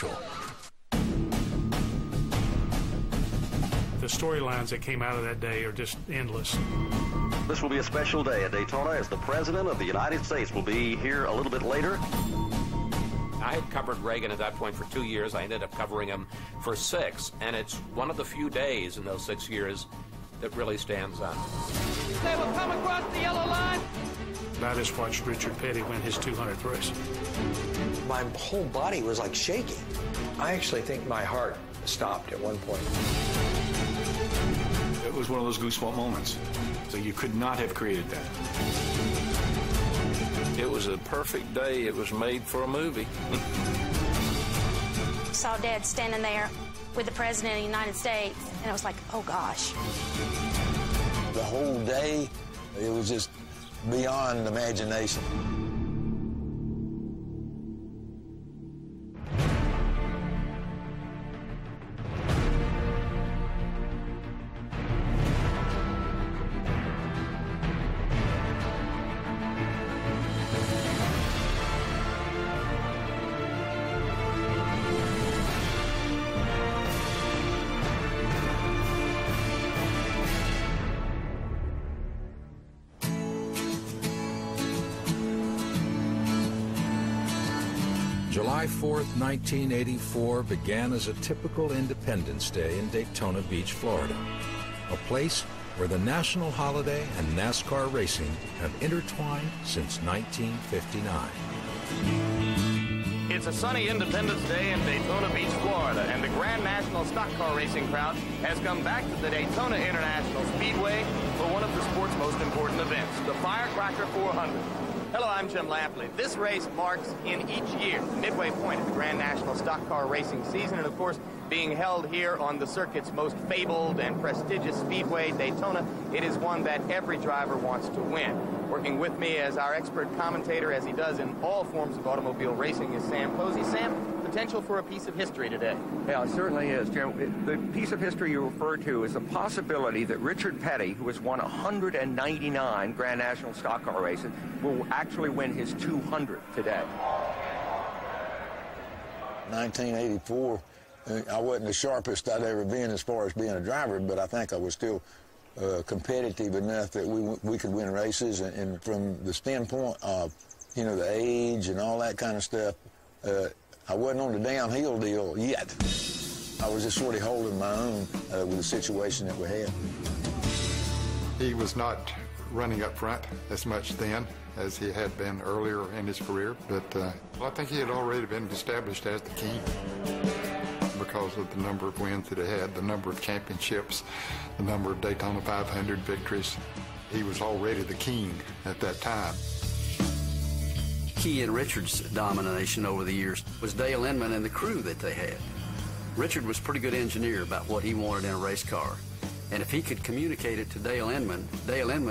Central. The storylines that came out of that day are just endless. This will be a special day at Daytona, as the President of the United States will be here a little bit later. I had covered Reagan at that point for 2 years. I ended up covering him for 6, and it's one of the few days in those 6 years that really stands out. They will come across the yellow line. I just watched Richard Petty win his 200th race. My whole body was like shaking. I actually think my heart stopped at one point. It was one of those goosebump moments. So you could not have created that. It was a perfect day. It was made for a movie. Saw Dad standing there with the President of the United States, and it was like, oh gosh. The whole day, it was just beyond imagination. July 4th, 1984 began as a typical Independence Day in Daytona Beach, Florida, a place where the national holiday and NASCAR racing have intertwined since 1959. It's a sunny Independence Day in Daytona Beach, Florida, and the Grand National Stock Car Racing crowd has come back to the Daytona International Speedway for one of the sport's most important events, the Firecracker 400. Hello, I'm Jim Lampley. This race marks in each year the midway point of the Grand National Stock Car Racing season, and of course, being held here on the circuit's most fabled and prestigious speedway, Daytona, it is one that every driver wants to win. Working with me as our expert commentator, as he does in all forms of automobile racing, is Sam Posey. Sam, potential for a piece of history today. Yeah, it certainly is, Jim. The piece of history you refer to is the possibility that Richard Petty, who has won 199 Grand National Stock Car races, will actually win his 200th today. 1984, I wasn't the sharpest I'd ever been as far as being a driver, but I think I was still competitive enough that we could win races. And from the standpoint of, you know, the age and all that kind of stuff, I wasn't on the downhill deal yet. I was just sort of holding my own with the situation that we had. He was not running up front as much then as he had been earlier in his career, but I think he had already been established as the king because of the number of wins that he had, the number of championships, the number of Daytona 500 victories. He was already the king at that time. Key in Richard's domination over the years was Dale Inman and the crew that they had. Richard was a pretty good engineer about what he wanted in a race car. And if he could communicate it to Dale Inman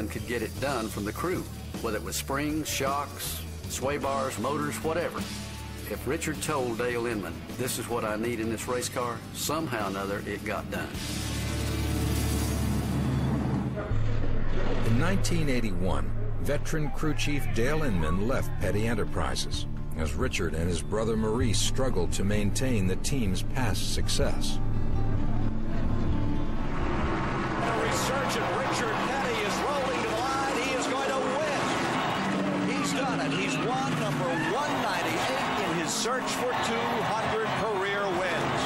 could get it done from the crew, whether it was springs, shocks, sway bars, motors, whatever. If Richard told Dale Inman, this is what I need in this race car, somehow or another it got done. In 1981, veteran crew chief Dale Inman left Petty Enterprises as Richard and his brother Maurice struggled to maintain the team's past success. A resurgent Richard Petty is rolling to the line. He is going to win. He's done it. He's won number 198 in his search for 200 career wins.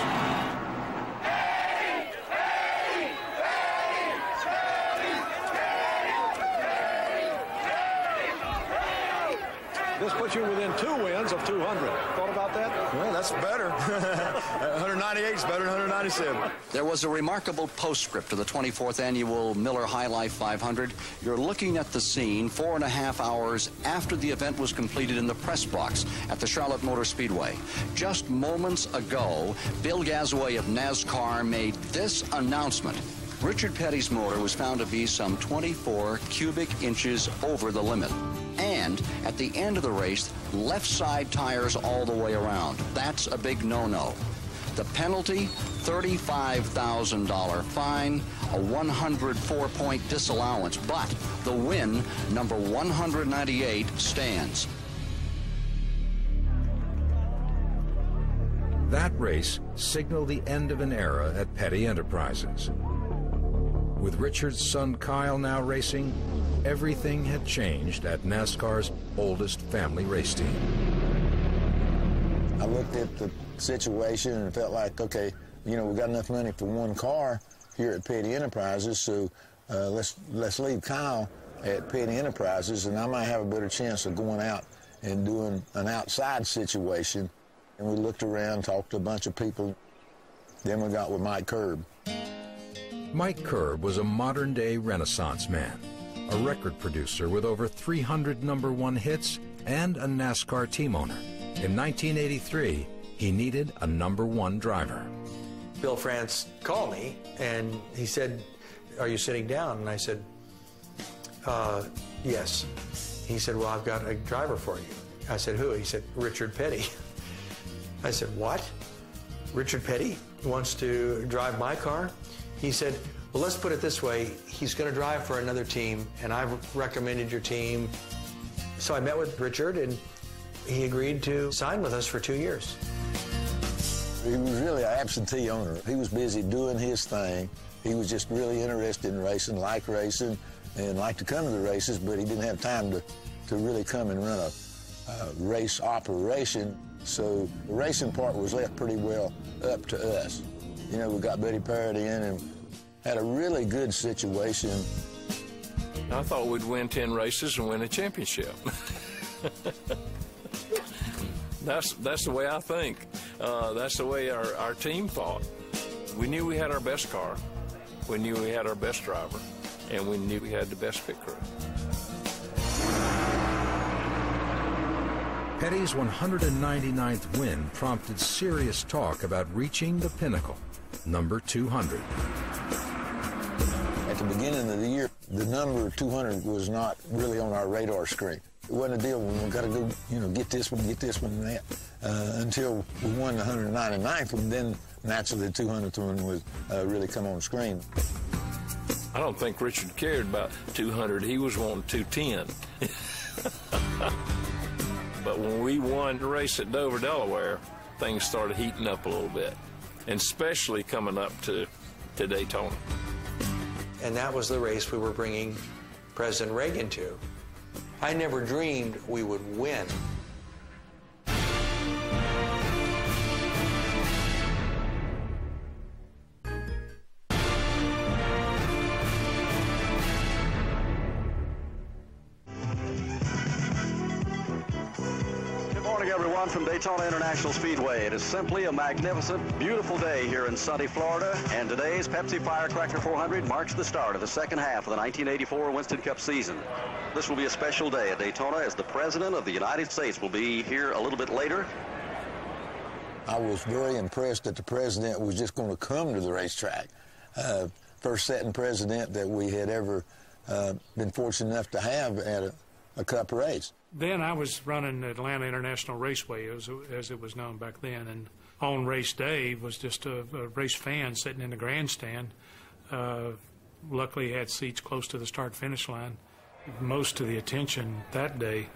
This puts you within 2 wins of 200. Thought about that? Well, that's better. 198 is better than 197. There was a remarkable postscript to the 24th annual Miller High Life 500. You're looking at the scene 4.5 hours after the event was completed in the press box at the Charlotte Motor Speedway. Just moments ago, Bill Gazaway of NASCAR made this announcement. Richard Petty's motor was found to be some 24 cubic inches over the limit. And at the end of the race, left side tires all the way around. That's a big no-no. The penalty, $35,000 fine, a 104-point disallowance. But the win, number 198, stands. That race signaled the end of an era at Petty Enterprises. With Richard's son Kyle now racing, everything had changed at NASCAR's oldest family race team. I looked at the situation and felt like, okay, you know, we got enough money for one car here at Petty Enterprises, so let's leave Kyle at Petty Enterprises, and I might have a better chance of going out and doing an outside situation. And we looked around, talked to a bunch of people. Then we got with Mike Curb. Mike Curb was a modern-day Renaissance man, a record producer with over 300 #1 hits and a NASCAR team owner. In 1983, he needed a #1 driver. Bill France called me, and he said, "Are you sitting down?" And I said, "Yes." He said, "Well, I've got a driver for you." I said, "Who?" He said, "Richard Petty." I said, "What? Richard Petty wants to drive my car?" He said, "Well, let's put it this way. He's going to drive for another team, and I've recommended your team." So I met with Richard, and he agreed to sign with us for 2 years. He was really an absentee owner. He was busy doing his thing. He was just really interested in racing, liked racing, and liked to come to the races, but he didn't have time to really come and run a race operation. So the racing part was left pretty well up to us. You know, we got Betty Parrott in and had a really good situation. I thought we'd win 10 races and win a championship. That's the way I think. That's the way our team thought. We knew we had our best car. We knew we had our best driver. And we knew we had the best pit crew. Petty's 199th win prompted serious talk about reaching the pinnacle, number 200. At the beginning of the year, the number 200 was not really on our radar screen. It wasn't a deal when we got to go, you know, get this one, and that. Until we won the 199th one, then naturally the 200th one would really come on screen. I don't think Richard cared about 200. He was wanting 210. But when we won the race at Dover, Delaware, things started heating up a little bit, and especially coming up to Daytona. And that was the race we were bringing President Reagan to. I never dreamed we would win. From Daytona International Speedway. It is simply a magnificent, beautiful day here in sunny Florida, and today's Pepsi Firecracker 400 marks the start of the second half of the 1984 Winston Cup season. This will be a special day at Daytona, as the President of the United States will be here a little bit later. I was very impressed that the President was just going to come to the racetrack. First sitting President that we had ever been fortunate enough to have at a Cup race. Then I was running Atlanta International Raceway, as it was known back then, and on race day was just a race fan sitting in the grandstand. Luckily, he had seats close to the start-finish line. Most of the attention that day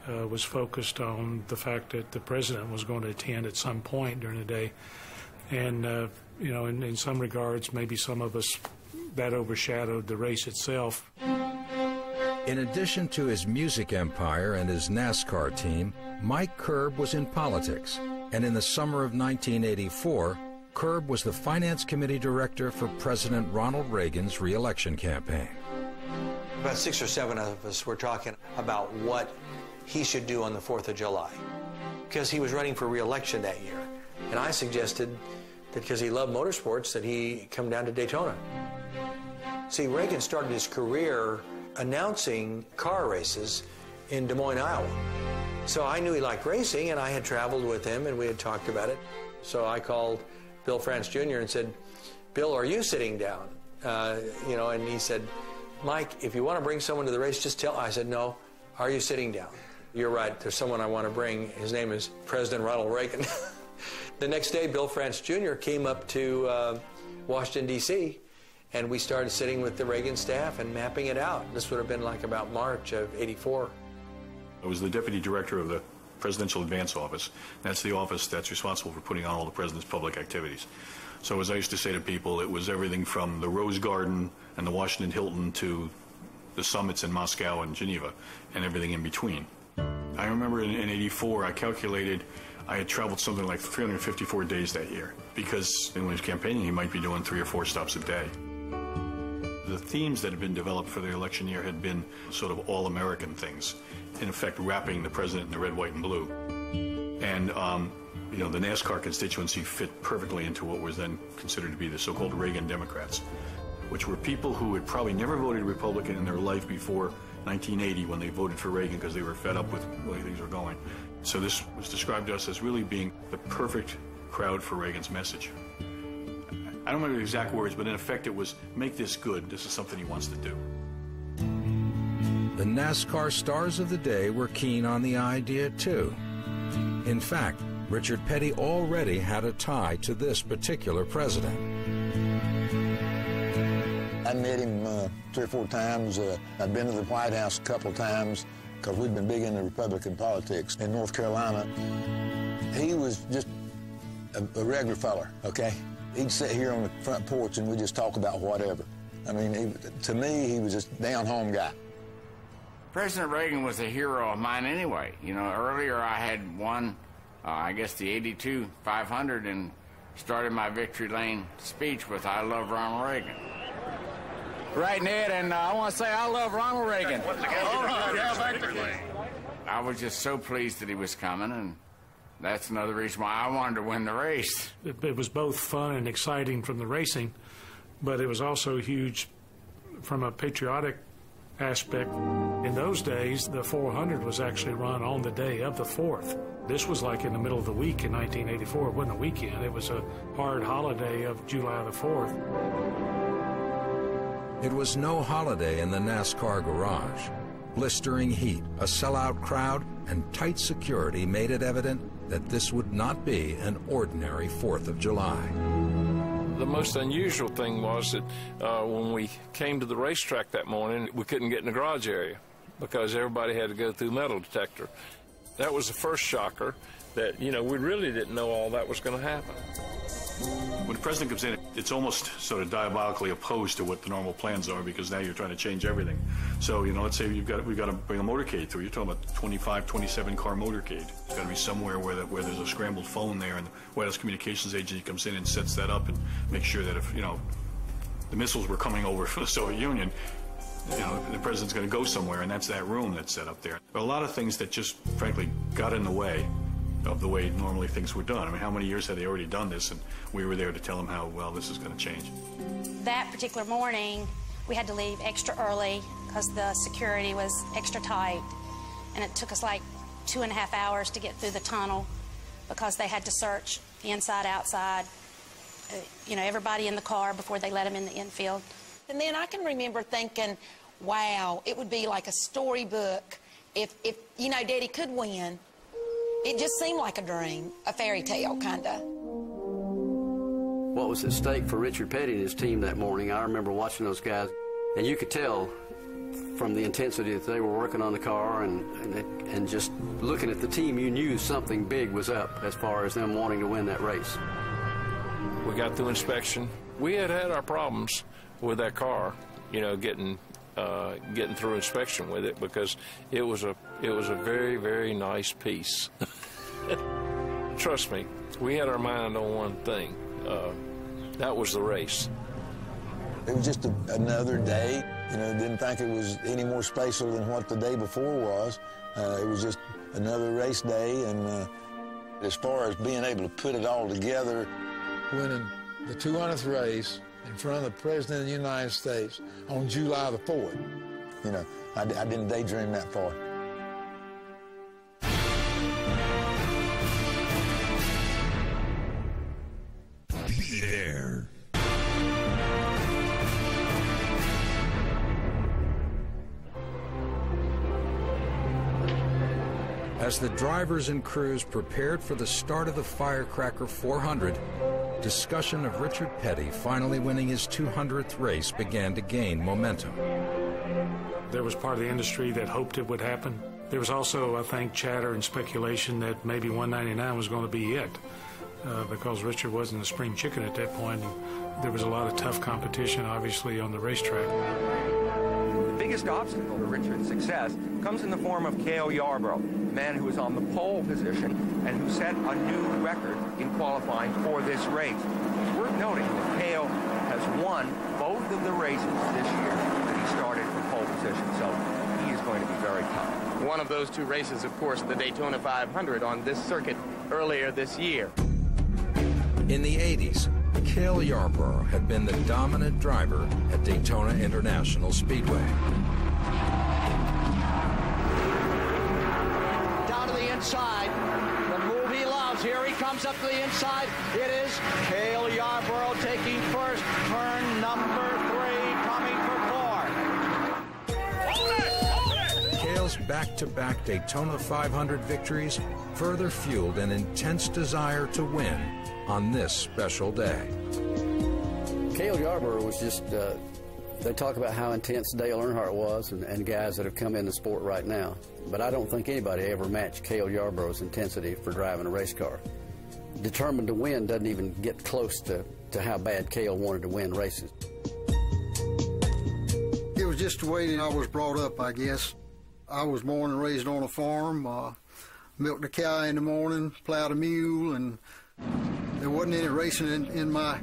was focused on the fact that the President was going to attend at some point during the day. And, you know, in some regards, maybe some of us, that overshadowed the race itself. In addition to his music empire and his NASCAR team, Mike Curb was in politics, and in the summer of 1984, Curb was the Finance Committee Director for President Ronald Reagan's re-election campaign. About 6 or 7 of us were talking about what he should do on the 4th of July, because he was running for re-election that year. And I suggested that because he loved motorsports, that he come down to Daytona. See, Reagan started his career announcing car races in Des Moines, Iowa. So I knew he liked racing, and I had traveled with him, and we had talked about it. So I called Bill France Jr. and said, "Bill, are you sitting down?" You know, and he said, "Mike, if you want to bring someone to the race, just tell." I said, "No, are you sitting down?" "You're right, there's someone I want to bring. His name is President Ronald Reagan." The next day, Bill France Jr. came up to Washington, D.C., and we started sitting with the Reagan staff and mapping it out. This would have been like about March of '84. I was the deputy director of the Presidential Advance Office. That's the office that's responsible for putting on all the president's public activities. So as I used to say to people, it was everything from the Rose Garden and the Washington Hilton to the summits in Moscow and Geneva and everything in between. I remember in '84, I calculated I had traveled something like 354 days that year, because when he was campaigning, he might be doing 3 or 4 stops a day. The themes that had been developed for the election year had been sort of all-American things, in effect wrapping the president in the red, white, and blue. And, you know, the NASCAR constituency fit perfectly into what was then considered to be the so-called Reagan Democrats, which were people who had probably never voted Republican in their life before 1980 when they voted for Reagan because they were fed up with the way things were going. So this was described to us as really being the perfect crowd for Reagan's message. I don't remember the exact words, but in effect it was, make this good. This is something he wants to do. The NASCAR stars of the day were keen on the idea, too. In fact, Richard Petty already had a tie to this particular president. I met him 3 or 4 times. I've been to the White House a couple times because we've been big into Republican politics in North Carolina. He was just a regular feller, okay? He'd sit here on the front porch and we'd just talk about whatever. I mean, to me, he was just a down-home guy. President Reagan was a hero of mine anyway. You know, earlier I had won, I guess, the 82 500 and started my Victory Lane speech with, I love Ronald Reagan. Right, Ned, and I want to say I love Ronald Reagan. I was just so pleased that he was coming, and that's another reason why I wanted to win the race. It was both fun and exciting from the racing, but it was also huge from a patriotic aspect. In those days, the 400 was actually run on the day of the 4th. This was like in the middle of the week in 1984. It wasn't a weekend. It was a hard holiday of July the 4th. It was no holiday in the NASCAR garage. Blistering heat, a sellout crowd, and tight security made it evident that this would not be an ordinary 4th of July. The most unusual thing was that when we came to the racetrack that morning, we couldn't get in the garage area because everybody had to go through metal detector. That was the first shocker that, you know, we really didn't know all that was going to happen. When the president comes in, it's almost sort of diabolically opposed to what the normal plans are, because now you're trying to change everything. So, you know, let's say we've got to bring a motorcade through. You're talking about 25, 27 car motorcade. It's got to be somewhere where there's a scrambled phone there, and the White House communications agency comes in and sets that up and makes sure that if, you know, the missiles were coming over from the Soviet Union, you know, the president's going to go somewhere, and that's that room that's set up there. There are a lot of things that just, frankly, got in the way of the way normally things were done. I mean, how many years had they already done this, and we were there to tell them how well this is going to change. That particular morning, we had to leave extra early because the security was extra tight, and it took us like 2.5 hours to get through the tunnel because they had to search inside, outside, you know, everybody in the car before they let them in the infield. And then I can remember thinking, wow, it would be like a storybook if you know, Daddy could win. It just seemed like a dream, a fairy tale, kind of. What was at stake for Richard Petty and his team that morning, I remember watching those guys, and you could tell from the intensity that they were working on the car and just looking at the team, you knew something big was up as far as them wanting to win that race. We got through inspection. We had our problems with that car, you know, getting through inspection with it, because it was a very, very nice piece. Trust me, we had our mind on one thing. That was the race. It was just another day. You know, didn't think it was any more special than what the day before was. It was just another race day, and as far as being able to put it all together, winning the 200th race in front of the President of the United States on July the 4th. You know, I didn't daydream that far. Be there. As the drivers and crews prepared for the start of the Firecracker 400, discussion of Richard Petty finally winning his 200th race began to gain momentum. There was part of the industry that hoped it would happen. There was also, I think, chatter and speculation that maybe 199 was going to be it, because Richard wasn't a spring chicken at that point. And there was a lot of tough competition, obviously, on the racetrack. The biggest obstacle to Richard's success comes in the form of Cale Yarborough, a man who was on the pole position and who set a new record in qualifying for this race. It's worth noting that Cale has won both of the races this year that he started from pole position, so he is going to be very tough. One of those two races, of course, the Daytona 500 on this circuit earlier this year. In the 80s, Cale Yarborough had been the dominant driver at Daytona International Speedway. Down to the inside, the move he loves. Here he comes up to the inside. It is Cale Yarborough taking first, turn number 3, coming for 4. Cale's back-to-back Daytona 500 victories further fueled an intense desire to win on this special day. Cale Yarborough was just, they talk about how intense Dale Earnhardt was and guys that have come in the sport right now. But I don't think anybody ever matched Cale Yarborough's intensity for driving a race car. Determined to win doesn't even get close to how bad Cale wanted to win races. It was just the way I was brought up, I guess. I was born and raised on a farm, milked a cow in the morning, plowed a mule, and there wasn't any racing in my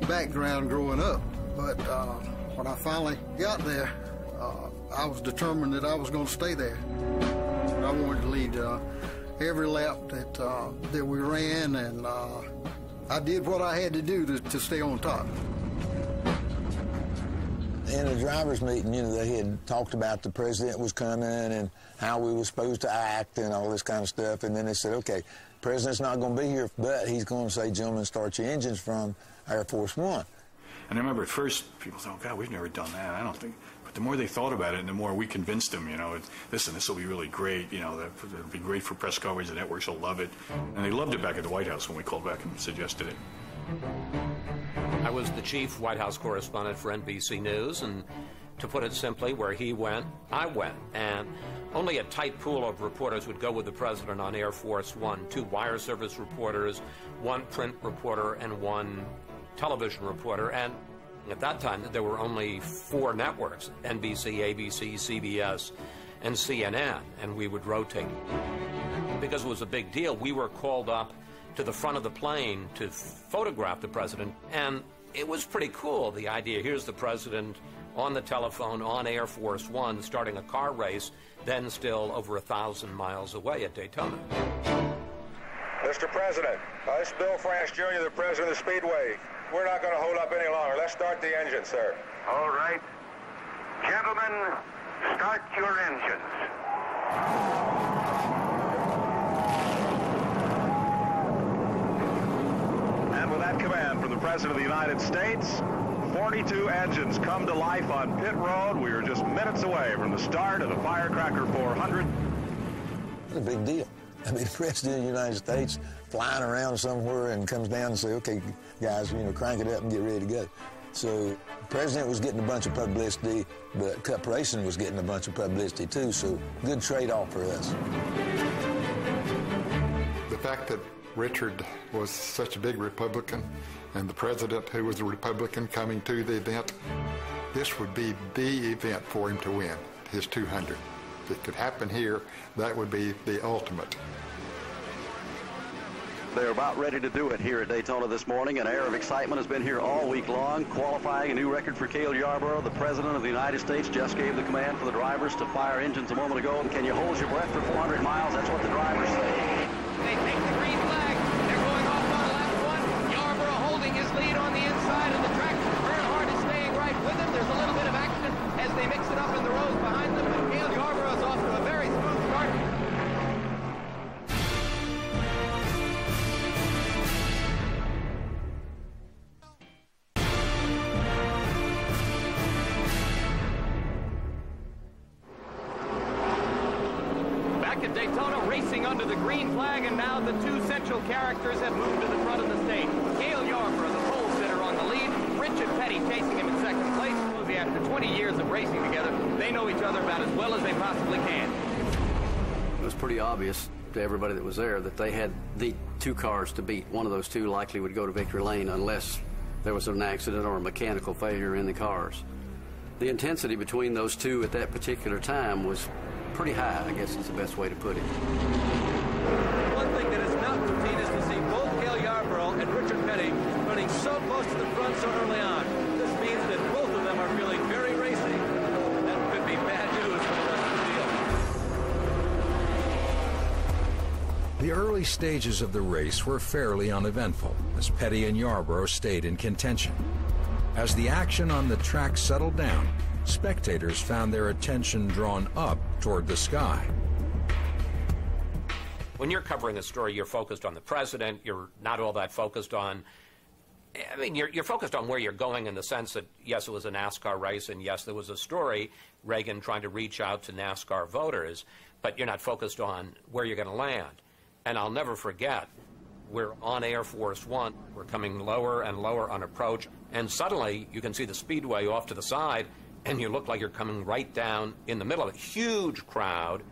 background growing up. But when I finally got there, I was determined that I was going to stay there. I wanted to lead every lap that we ran, and I did what I had to do to stay on top. In the drivers' meeting, you know, they had talked about the president was coming and how we were supposed to act and all this kind of stuff. And then they said, okay, president's not going to be here, but he's going to say, gentlemen, start your engines from Air Force One. And I remember at first people thought, oh, God, we've never done that. I don't think. But the more they thought about it, and the more we convinced them, you know, listen, this will be really great. You know, it'll be great for press coverage. The networks will love it. And they loved it back at the White House when we called back and suggested it. I was the chief White House correspondent for NBC News, and to put it simply, where he went, I went. And only a tight pool of reporters would go with the president on Air Force One. 2 wire service reporters, 1 print reporter, and 1 television reporter. And at that time, there were only 4 networks, NBC, ABC, CBS, and CNN, and we would rotate. Because it was a big deal, we were called up to the front of the plane to photograph the president, and it was pretty cool, the idea. Here's the president on the telephone on Air Force One starting a car race, then still over 1,000 miles away at Daytona. Mr. President, this is Bill France Jr., the president of the Speedway. We're not going to hold up any longer. Let's start the engine, sir. All right. Gentlemen, start your engines. With that command from the President of the United States, 42 engines come to life on pit road. We are just minutes away from the start of the Firecracker 400. It's a big deal. I mean, the President of the United States flying around somewhere and comes down and say, okay, guys, you know, crank it up and get ready to go. So the President was getting a bunch of publicity, but Cup Racing was getting a bunch of publicity too, so good trade-off for us. The fact that Richard was such a big Republican, and the president, who was a Republican, coming to the event, this would be the event for him to win, his 200. If it could happen here, that would be the ultimate. They're about ready to do it here at Daytona this morning. An air of excitement has been here all week long, qualifying a new record for Cale Yarborough. The President of the United States just gave the command for the drivers to fire engines a moment ago. And can you hold your breath for 400 miles? That's what the drivers say. They take the green flag. They're going off on lap 1. Yarborough holding his lead on the inside of the track. Earnhardt is staying right with him. There's a little bit of action as they mix it up in the rows behind them. But Cale Yarborough is off to a very smooth start. Back at Daytona, racing under the green flag, and now the 2 central characters have moved to the front of the stage. Cale Yarborough, the pole sitter, on the lead. Richard Petty chasing him in second place. After 20 years of racing together, they know each other about as well as they possibly can. pretty obvious to everybody that was there that they had the two cars to beat. One of those two likely would go to victory lane unless there was an accident or a mechanical failure in the cars. The intensity between those two at that particular time was pretty high, I guess is the best way to put it. One thing that is not routine is to see both Cale Yarborough and Richard Petty running so close to the front so early on. This means that both of them are feeling very racy. That could be bad news for the rest of the field. The early stages of the race were fairly uneventful as Petty and Yarborough stayed in contention. As the action on the track settled down, spectators found their attention drawn up toward the sky. When you're covering a story, you're focused on the president. You're not all that focused on, I mean, you're focused on where you're going in the sense that, yes, it was a NASCAR race, and yes, there was a story, Reagan trying to reach out to NASCAR voters, but you're not focused on where you're going to land. And I'll never forget, we're on Air Force One. We're coming lower and lower on approach, and suddenly you can see the speedway off to the side, and you look like you're coming right down in the middle of a huge crowd.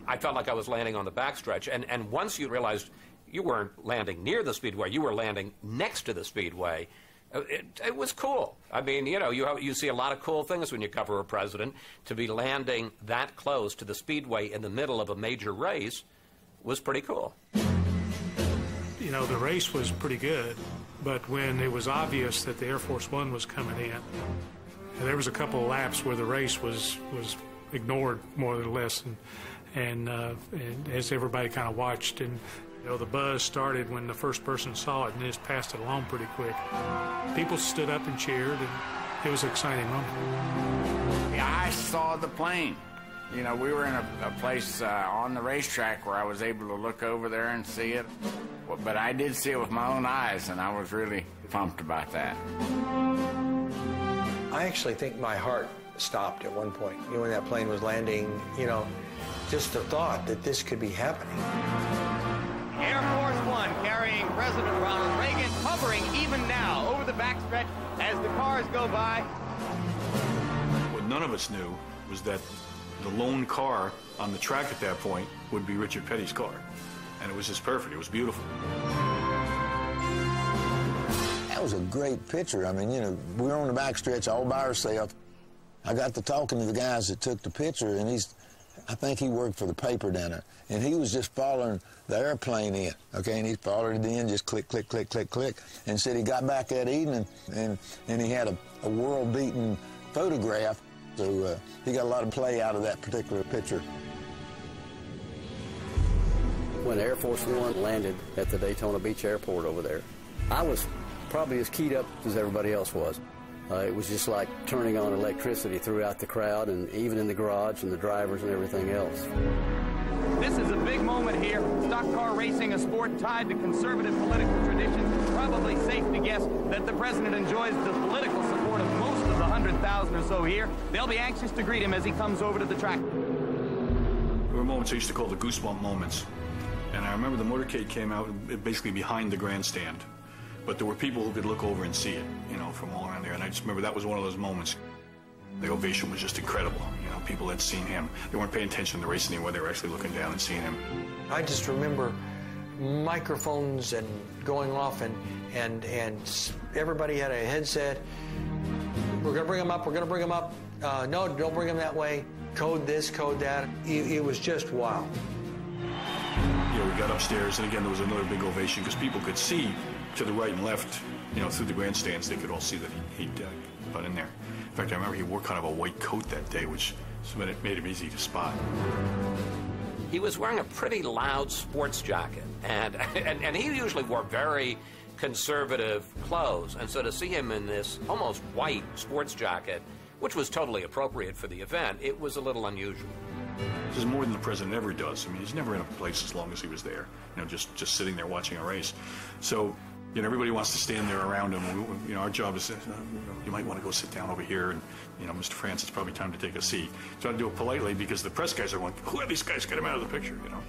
I felt like I was landing on the backstretch, and once you realized you weren't landing near the speedway, you were landing next to the speedway, it was cool. I mean, you know, you see a lot of cool things when you cover a president. To be landing that close to the speedway in the middle of a major race was pretty cool. You know, the race was pretty good, but when it was obvious that the Air Force One was coming in, there was a couple of laps where the race was ignored more or less, and as everybody kind of watched, and you know, the buzz started when the first person saw it and just passed it along pretty quick. People stood up and cheered, and it was an exciting moment. Yeah, I saw the plane. You know, we were in a place on the racetrack where I was able to look over there and see it. But I did see it with my own eyes, and I was really pumped about that. I actually think my heart stopped at one point. You know, when that plane was landing, you know, just the thought that this could be happening. Air Force One carrying President Ronald Reagan, hovering even now over the backstretch as the cars go by. What none of us knew was that the lone car on the track at that point would be Richard Petty's car. And it was just perfect. It was beautiful. That was a great picture. I mean, you know, we were on the backstretch all by ourselves. I got to talking to the guys that took the picture, and I think he worked for the paper down there, and he was just following the airplane in, okay, and he followed it in, just click, click, click, click, click, and said he got back that evening, and he had a world-beaten photograph, so he got a lot of play out of that particular picture. When Air Force One landed at the Daytona Beach Airport over there, I was probably as keyed up as everybody else was. It was just like turning on electricity throughout the crowd and even in the garage and the drivers and everything else. This is a big moment here. Stock car racing, a sport tied to conservative political traditions. It's probably safe to guess that the president enjoys the political support of most of the 100,000 or so here. They'll be anxious to greet him as he comes over to the track. There were moments I used to call the goosebump moments. And I remember the motorcade came out basically behind the grandstand. But there were people who could look over and see it, you know, from all around there. And I just remember that was one of those moments. The ovation was just incredible. You know, people had seen him. They weren't paying attention to the race anymore. They were actually looking down and seeing him. I just remember microphones and going off, and everybody had a headset. We're going to bring him up. We're going to bring him up. No, don't bring him that way. Code this, code that. It was just wow. You know, we got upstairs, and again, there was another big ovation because people could see to the right and left, you know, through the grandstands. They could all see that he'd got in there. In fact, I remember he wore kind of a white coat that day, which made him easy to spot. He was wearing a pretty loud sports jacket, and he usually wore very conservative clothes, and so to see him in this almost white sports jacket, which was totally appropriate for the event, it was a little unusual. This is more than the president ever does. I mean, he's never in a place as long as he was there, you know, just sitting there watching a race. So, you know, everybody wants to stand there around him. You know, our job is, you might want to go sit down over here, and, you know, Mr. France, it's probably time to take a seat. Try to do it politely because the press guys are going, who are these guys? Get him out of the picture, you know.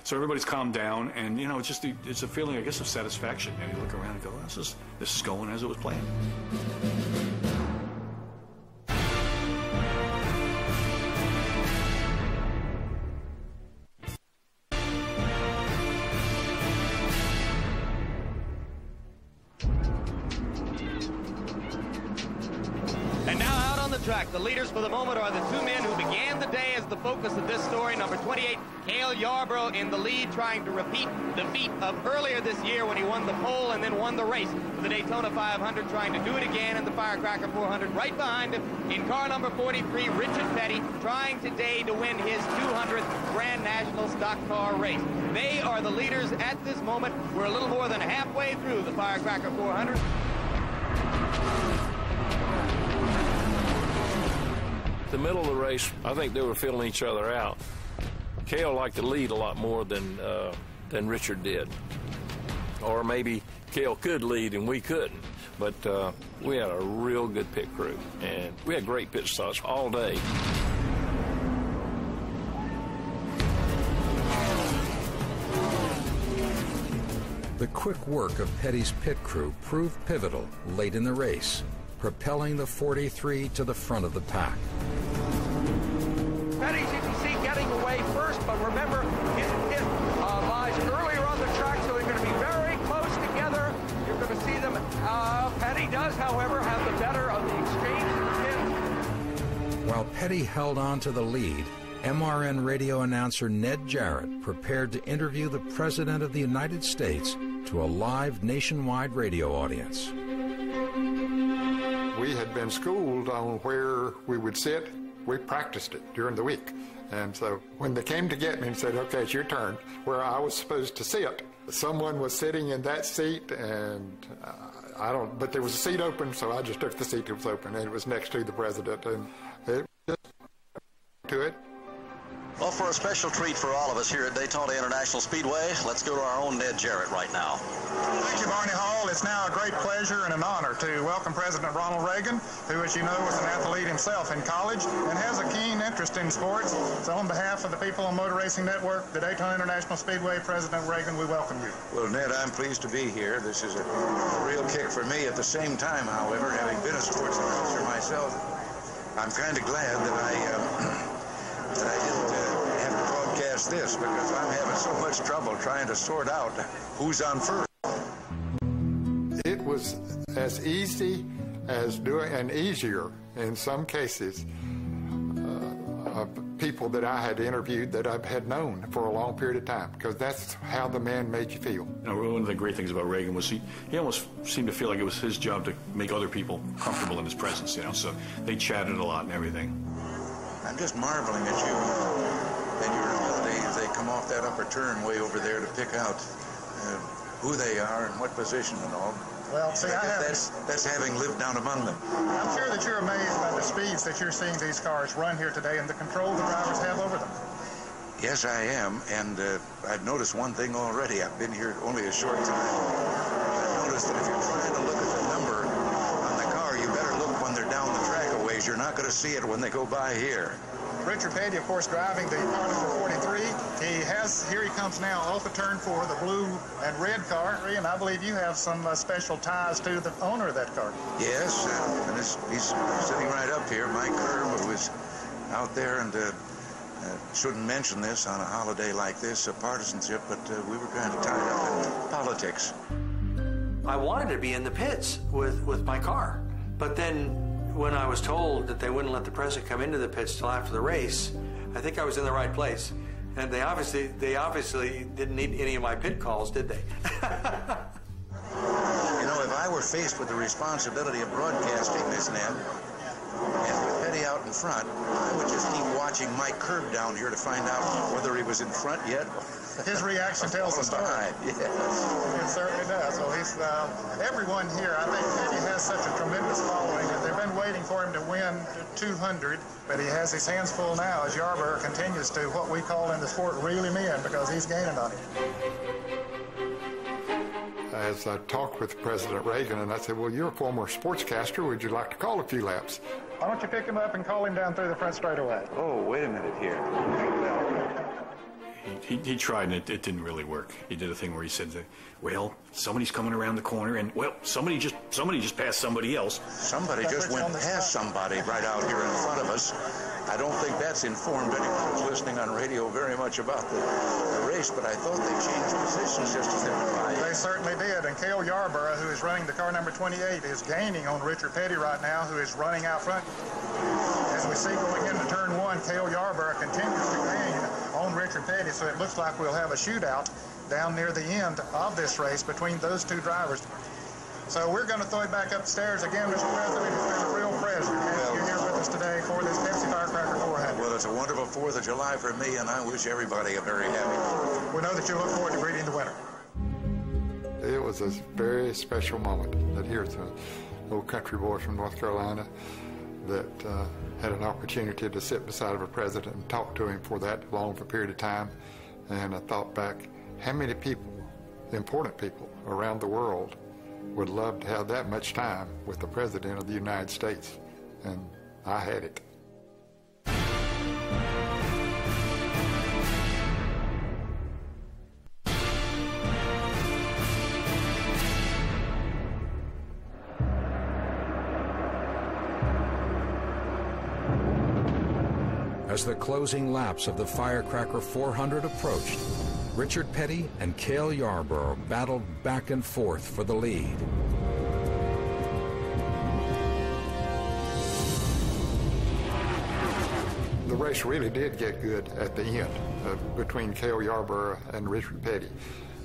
So everybody's calmed down, and, you know, it's a feeling, I guess, of satisfaction. And you look around and go, this is going as it was planned. track. The leaders for the moment are the two men who began the day as the focus of this story. Number 28, Cale Yarborough in the lead, trying to repeat the feat of earlier this year when he won the pole and then won the race for the Daytona 500, trying to do it again in the Firecracker 400. Right behind him, in car number 43, Richard Petty, trying today to win his 200th Grand National Stock Car race. They are the leaders at this moment. We're a little more than halfway through the Firecracker 400. The middle of the race, I think they were filling each other out. Cale liked to lead a lot more than Richard did. Or maybe Cale could lead and we couldn't. But we had a real good pit crew, and we had great pit stops all day. The quick work of Petty's pit crew proved pivotal late in the race, propelling the 43 to the front of the pack. Petty, you can see, getting away first, but remember, his pit lies earlier on the track, so they're going to be very close together. You're going to see them. Petty does, however, have the better of the exchange in the pit. While Petty held on to the lead, MRN radio announcer Ned Jarrett prepared to interview the President of the United States to a live nationwide radio audience. We had been schooled on where we would sit. We practiced it during the week. And so when they came to get me and said, okay, it's your turn, where I was supposed to sit, someone was sitting in that seat, and but there was a seat open, so I just took the seat that was open, and it was next to the President, and it just to it. Well, for a special treat for all of us here at Daytona International Speedway, let's go to our own Ned Jarrett right now. Thank you, Barney Hall. It's now a great pleasure and an honor to welcome President Ronald Reagan, who, as you know, was an athlete himself in college and has a keen interest in sports. So on behalf of the people on Motor Racing Network, the Daytona International Speedway, President Reagan, we welcome you. Well, Ned, I'm pleased to be here. This is a real kick for me. At the same time, however, having been a sports announcer myself, I'm kind of glad that I didn't have to broadcast this, because I'm having so much trouble trying to sort out who's on first. It was as easy as doing, and easier in some cases, of people that I had interviewed that I had known for a long period of time, because that's how the man made you feel. You know, one of the great things about Reagan was he almost seemed to feel like it was his job to make other people comfortable in his presence, you know, so they chatted a lot and everything. I'm just marveling at you and your ability. They come off that upper turn way over there to pick out who they are and what position and all. Well, see, that's having lived down among them. I'm sure that you're amazed by the speeds that you're seeing these cars run here today and the control the drivers have over them. Yes, I am, and I've noticed one thing already. I've been here only a short time. I've noticed that if you're trying to look at the number on the car, you better look when they're down the track a ways. You're not going to see it when they go by here. Richard Petty, of course, driving the car number 43. Here he comes now off of turn 4, the blue and red car, and I believe you have some special ties to the owner of that car. Yes, and he's sitting right up here. Mike Kerr was out there, and shouldn't mention this on a holiday like this, partisanship, but we were kind of tied up in politics. I wanted to be in the pits with my car, but then when I was told that they wouldn't let the president come into the pits till after the race, I think I was in the right place. And they obviously didn't need any of my pit calls, did they? You know, if I were faced with the responsibility of broadcasting this, Ned, and with Petty out in front, I would just keep watching Mike Kerr down here to find out whether he was in front yet. His reaction tells the story. Yes. It certainly does. So he's everyone here. I think Petty has such a tremendous following, and they've been waiting for him to win 200. But he has his hands full now as Yarborough continues to what we call in the sport reel him in, because he's gaining on him. As I talked with President Reagan, and I said, well, you're a former sportscaster. Would you like to call a few laps? Why don't you pick him up and call him down through the front straightaway? Oh, wait a minute here. He tried, and it didn't really work. He did a thing where he said, well, somebody's coming around the corner, and, well, somebody just passed somebody else. Somebody just went past somebody right out here in front of us. I don't think that's informed anyone who's listening on radio very much about the race, but I thought they changed positions just a bit. They certainly did, and Cale Yarborough, who is running the car number 28, is gaining on Richard Petty right now, who is running out front. As we see going into turn 1, Cale Yarborough continues to gain on Richard Petty, so it looks like we'll have a shootout down near the end of this race between those two drivers. So we're going to throw it back upstairs again, Mr. President. It's been a real pleasure to have you here with us today for this Pepsi Firecracker 400. Well, it's a wonderful 4th of July for me, and I wish everybody a very happy 4th. We know that you look forward to greeting the winner. It was a very special moment that here's a little country boy from North Carolina that had an opportunity to sit beside of a president and talk to him for that long of a period of time. And I thought back, how many people, important people around the world, would love to have that much time with the President of the United States, and I had it. As the closing laps of the Firecracker 400 approached, Richard Petty and Cale Yarborough battled back and forth for the lead. The race really did get good at the end between Cale Yarborough and Richard Petty.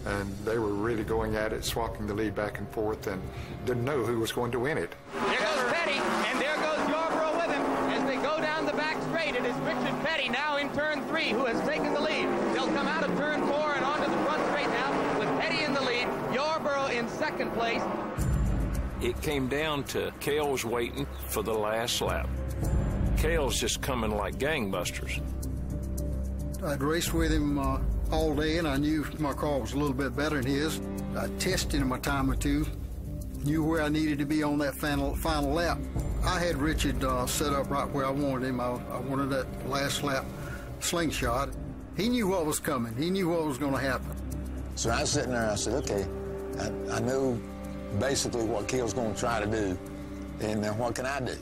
And they were really going at it, swapping the lead back and forth, and didn't know who was going to win it. There goes Petty, and there goes Yarborough with him. As they go down the back straight, it is Richard Petty now in turn 3 who has taken the lead. They'll come out of turn 4 and onto the front straight now with Petty in the lead, Yarborough in second place. It came down to Cale's waiting for the last lap. Cale's just coming like gangbusters. I'd raced with him all day, and I knew my car was a little bit better than his. I tested him a time or two, knew where I needed to be on that final lap. I had Richard set up right where I wanted him. I wanted that last lap slingshot. He knew what was coming. He knew what was going to happen. So I was sitting there, I said, okay, I know basically what Cale's going to try to do, and now what can I do?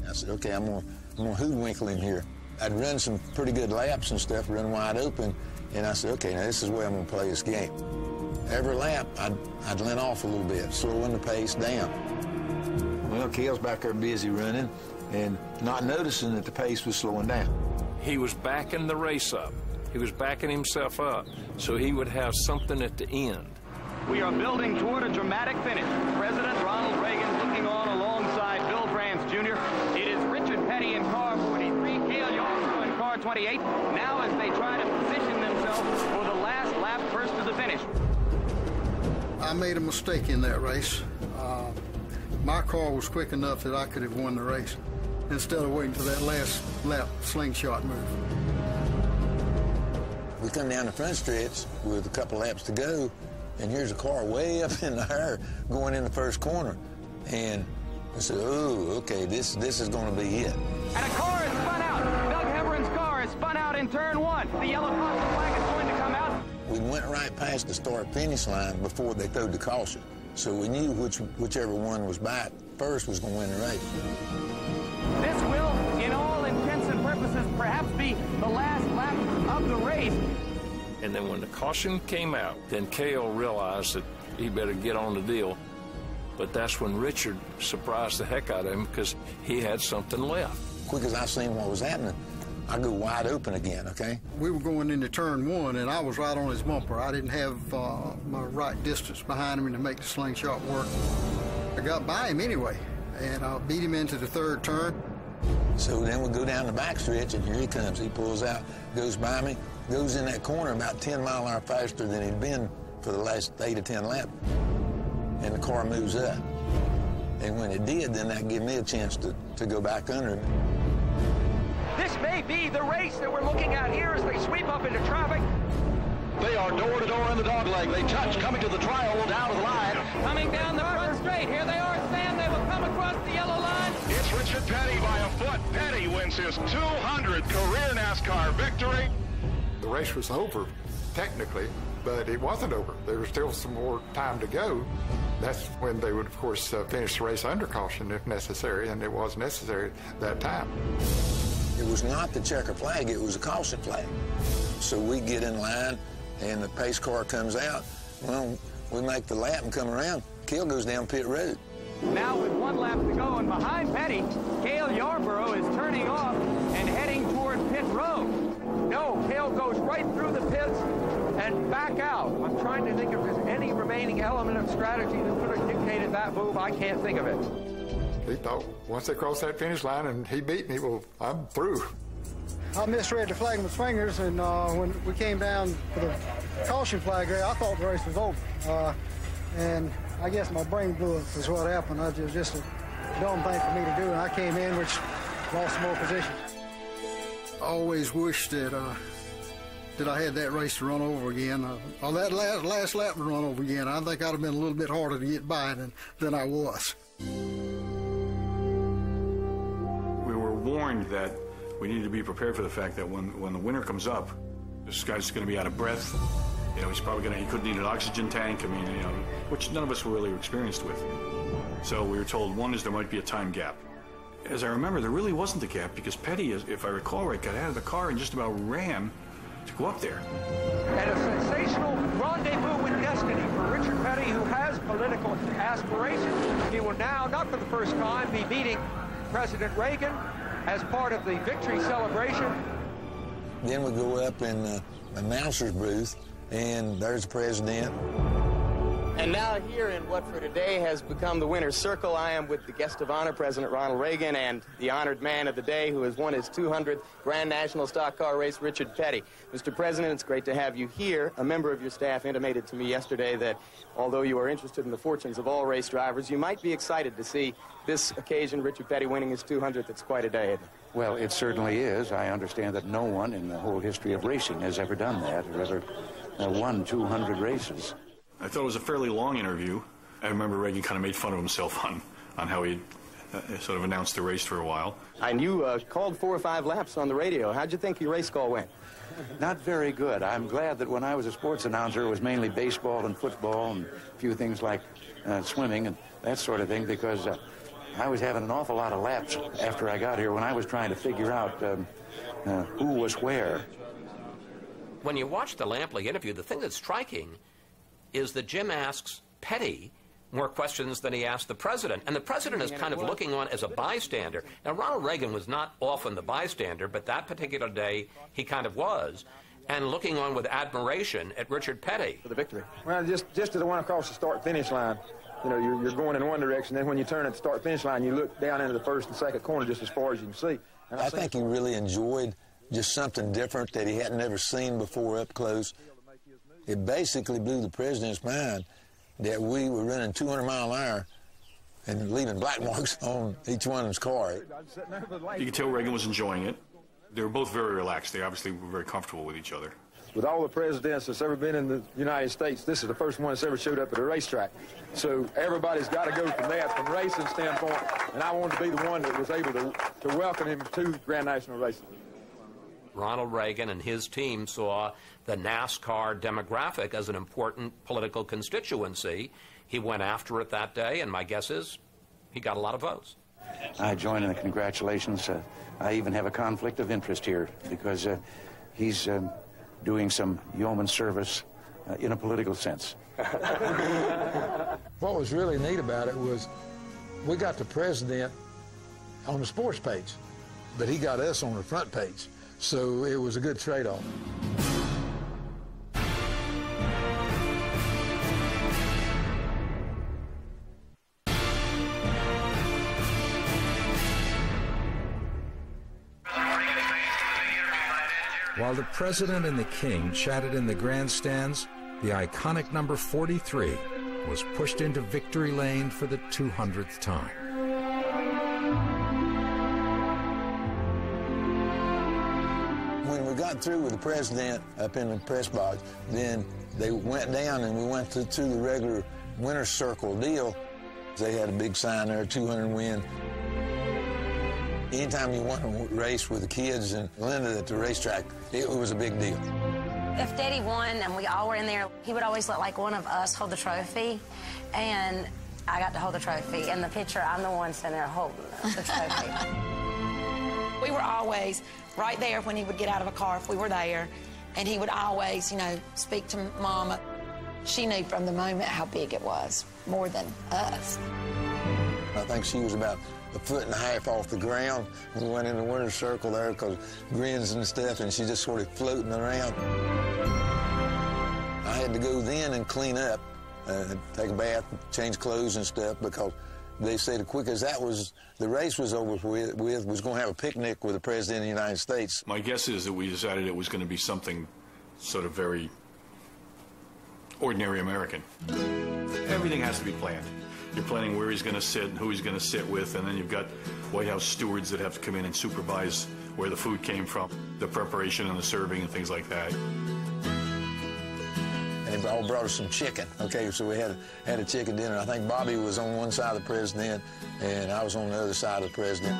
I said, okay, I'm going to hoodwinkle him here. I'd run some pretty good laps and stuff, run wide open, and I said, okay, now this is where I'm going to play this game. Every lap, I'd lean off a little bit, slowing the pace down. Well, Cale's back there busy running and not noticing that the pace was slowing down. He was backing the race up. He was backing himself up so he would have something at the end. We are building toward a dramatic finish. President Ronald Reagan looking on alongside Bill Grants Jr. It is Richard Petty in car 43, Cale Yarborough in car 28. Now as they try to position themselves for the last lap first to the finish. I made a mistake in that race. My car was quick enough that I could have won the race instead of waiting for that last lap slingshot move. We come down the front stretch with a couple laps to go, and here's a car way up in the air going in the first corner. And I said, oh, okay, this is going to be it. And a car is spun out. Doug Heveren's car is spun out in turn 1. The yellow caution flag is going to come out. We went right past the start-finish line before they threw the caution. So we knew whichever one was back first was going to win the race. This will, in all intents and purposes, perhaps be the last lap of the race. And then when the caution came out, then Cale realized that he better get on the deal. But that's when Richard surprised the heck out of him because he had something left. Quick as I seen what was happening, I go wide open again, okay? We were going into turn 1, and I was right on his bumper. I didn't have my right distance behind him to make the slingshot work. I got by him anyway, and I beat him into the third turn. So then we go down the back stretch, and here he comes. He pulls out, goes by me, goes in that corner about 10 miles an hour faster than he'd been for the last 8 or 10 laps. And the car moves up. And when it did, then that gave me a chance to go back under him. This may be the race that we're looking at here as they sweep up into traffic. They are door-to-door in the dogleg. They touch, coming to the trial, down to the line. Coming down the front straight. Here they are, Sam. They will come across the yellow line. It's Richard Petty by a foot. Petty wins his 200th career NASCAR victory. The race was over technically, but it wasn't over. There was still some more time to go. That's when they would, of course, finish the race under caution if necessary, and it was necessary at that time. It was not the checker flag, it was a caution flag. So we get in line, and the pace car comes out. Well, we make the lap and come around. Cale goes down pit road. Now with 1 lap to go, and behind Petty, Cale Yarborough is turning off and heading toward pit road. No, Cale goes right through the pits and back out. I'm trying to think if there's any remaining element of strategy that could have dictated that move. I can't think of it. He thought once they crossed that finish line and he beat me, well, I'm through. I misread the flag with fingers, and when we came down for the caution flag there, I thought the race was over. And I guess my brain blew up is what happened. It was just a dumb thing for me to do, and I came in, which lost more positions. I always wished that I had that race to run over again, or that last lap to run over again. I think I'd have been a little bit harder to get by than I was. We were warned that we needed to be prepared for the fact that when the winter comes up, this guy's going to be out of breath. You know, he could need an oxygen tank. I mean, you know, which none of us were really experienced with. So we were told, one is there might be a time gap. As I remember, there really wasn't a gap because Petty, if I recall right, got out of the car and just about ran to go up there. And a sensational rendezvous with destiny for Richard Petty, who has political aspirations. He will now, not for the first time, be meeting President Reagan as part of the victory celebration. Then we go up in the announcer's booth, and there's the president. And now here in what for today has become the winner's circle, I am with the guest of honor, President Ronald Reagan, and the honored man of the day who has won his 200th Grand National Stock Car Race, Richard Petty. Mr. President, it's great to have you here. A member of your staff intimated to me yesterday that although you are interested in the fortunes of all race drivers, you might be excited to see this occasion, Richard Petty winning his 200th. It's quite a day, isn't it? Well, it certainly is. I understand that no one in the whole history of racing has ever done that, or ever won 200 races. I thought it was a fairly long interview. I remember Reagan kind of made fun of himself on how he sort of announced the race for a while. And you called 4 or 5 laps on the radio. How'd you think your race call went? Not very good. I'm glad that when I was a sports announcer, it was mainly baseball and football and a few things like swimming and that sort of thing, because I was having an awful lot of laps after I got here when I was trying to figure out who was where. When you watch the Lampley interview, the thing that's striking is that Jim asks Petty more questions than he asked the president. And the president is kind of looking on as a bystander. Now, Ronald Reagan was not often the bystander, but that particular day he kind of was, and looking on with admiration at Richard Petty. For the victory. Well, just as I went across the start-finish line, you know, you're going in one direction, then when you turn at the start-finish line, you look down into the first and second corner just as far as you can see. And I think he really enjoyed just something different that he hadn't ever seen before up close. It basically blew the president's mind that we were running 200 mile an hour and leaving black marks on each one of his car. You could tell Reagan was enjoying it. They were both very relaxed. They obviously were very comfortable with each other. With all the presidents that's ever been in the United States, this is the first one that's ever showed up at a racetrack. So everybody's got to go from that, from racing standpoint, and I wanted to be the one that was able to welcome him to Grand National Racing. Ronald Reagan and his team saw the NASCAR demographic as an important political constituency. He went after it that day, and my guess is he got a lot of votes. I join in the congratulations. I even have a conflict of interest here because he's doing some yeoman service in a political sense. What was really neat about it was we got the president on the sports page, but he got us on the front page. So it was a good trade-off. While the president and the king chatted in the grandstands, the iconic number 43 was pushed into victory lane for the 200th time. When we got through with the president up in the press box, then they went down and we went to the regular winner's circle deal. They had a big sign there, 200 win. Anytime you want to race with the kids and Linda at the racetrack, it was a big deal. If Daddy won and we all were in there, he would always let like one of us hold the trophy, and I got to hold the trophy. In the picture, I'm the one sitting there holding the trophy. We were always right there when he would get out of a car if we were there, and he would always, you know, speak to Mama. She knew from the moment how big it was, more than us. I think she was about 1.5 feet off the ground. We went in the winner's circle there because grins and stuff, and she's just sort of floating around. I had to go then and clean up, take a bath, change clothes and stuff, because they said as quick as the race was over with, was going to have a picnic with the President of the United States. My guess is that we decided it was going to be something sort of very ordinary American. Everything has to be planned. You're planning where he's going to sit and who he's going to sit with, and then you've got White House stewards that have to come in and supervise where the food came from, the preparation and the serving and things like that. And they all brought us some chicken. Okay, so we had a chicken dinner. I think Bobby was on one side of the president, and I was on the other side of the president.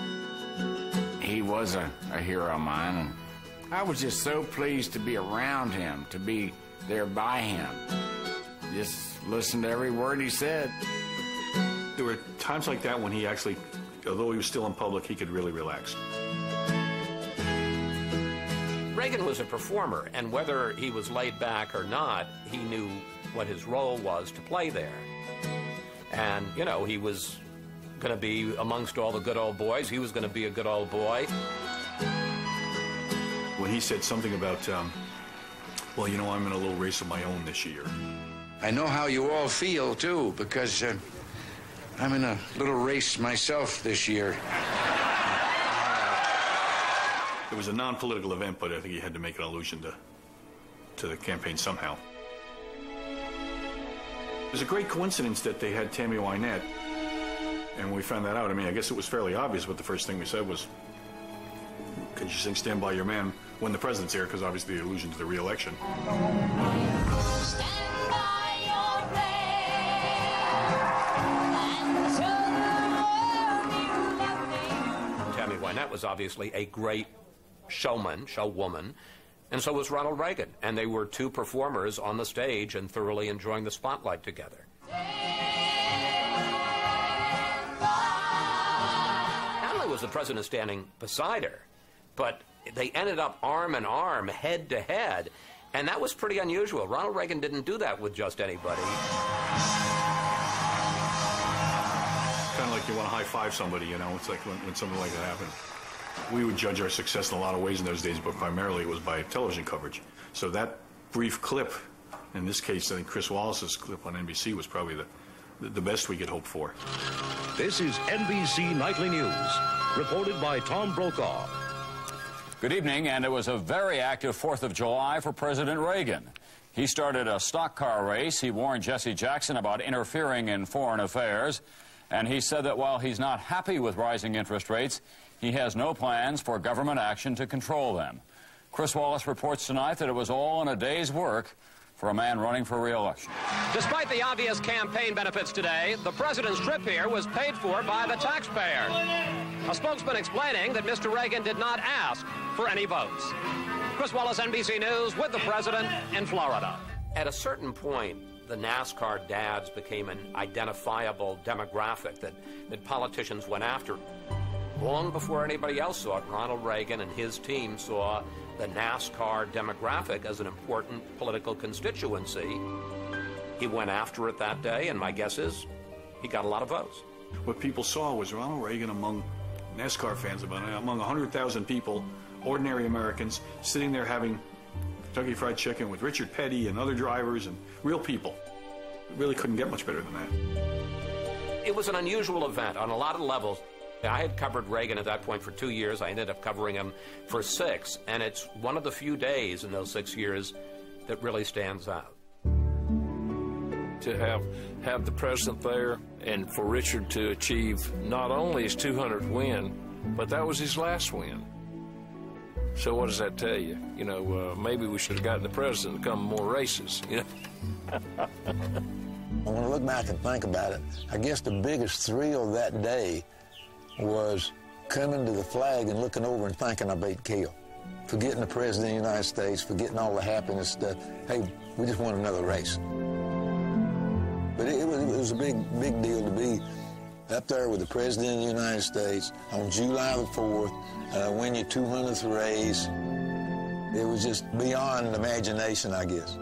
He was a hero of mine, and I was just so pleased to be around him, to be there by him. Just listen to every word he said. There were times like that when he actually, although he was still in public, he could really relax. Reagan was a performer, and whether he was laid back or not, he knew what his role was to play there. And, you know, he was going to be amongst all the good old boys. He was going to be a good old boy. When he said something about, well, you know, I'm in a little race of my own this year. I know how you all feel, too, because I'm in a little race myself this year. It was a non-political event, but I think he had to make an allusion to the campaign somehow. It was a great coincidence that they had Tammy Wynette, and when we found that out, I mean, I guess it was fairly obvious, but the first thing we said was, could you sing Stand By Your Man when the president's here, because obviously the allusion to the re-election. Tammy Wynette was obviously a great showwoman, and so was Ronald Reagan. And they were two performers on the stage and thoroughly enjoying the spotlight together. Not only was the president standing beside her, but they ended up arm in arm, head to head, and that was pretty unusual. Ronald Reagan didn't do that with just anybody. Kind of like you want to high-five somebody, you know, it's like when something like that happened. We would judge our success in a lot of ways in those days, but primarily it was by television coverage. So that brief clip, in this case, I think Chris Wallace's clip on NBC was probably the best we could hope for. This is NBC Nightly News, reported by Tom Brokaw. Good evening, and it was a very active 4th of July for President Reagan. He started a stock car race. He warned Jesse Jackson about interfering in foreign affairs, and he said that while he's not happy with rising interest rates, he has no plans for government action to control them. Chris Wallace reports tonight that it was all in a day's work for a man running for re-election. Despite the obvious campaign benefits today, the president's trip here was paid for by the taxpayer. A spokesman explaining that Mr. Reagan did not ask for any votes. Chris Wallace, NBC News, with the president in Florida. At a certain point, the NASCAR dads became an identifiable demographic that politicians went after. Long before anybody else saw it, Ronald Reagan and his team saw the NASCAR demographic as an important political constituency. He went after it that day, and my guess is he got a lot of votes. What people saw was Ronald Reagan among NASCAR fans, among 100,000 people, ordinary Americans, sitting there having Kentucky Fried Chicken with Richard Petty and other drivers and real people. It really couldn't get much better than that. It was an unusual event on a lot of levels. I had covered Reagan at that point for 2 years. I ended up covering him for 6, and it's one of the few days in those 6 years that really stands out. To have the president there and for Richard to achieve not only his 200th win, but that was his last win. So what does that tell you? You know, maybe we should have gotten the president to come more races, you know? When I look back and think about it, I guess the biggest thrill that day was coming to the flag and looking over and thinking I beat Kel. forgetting the President of the United States, forgetting all the happiness stuff. Hey, we just want another race. But it was a big deal to be up there with the President of the United States on July the 4th, win your 200th race. It was just beyond imagination, I guess.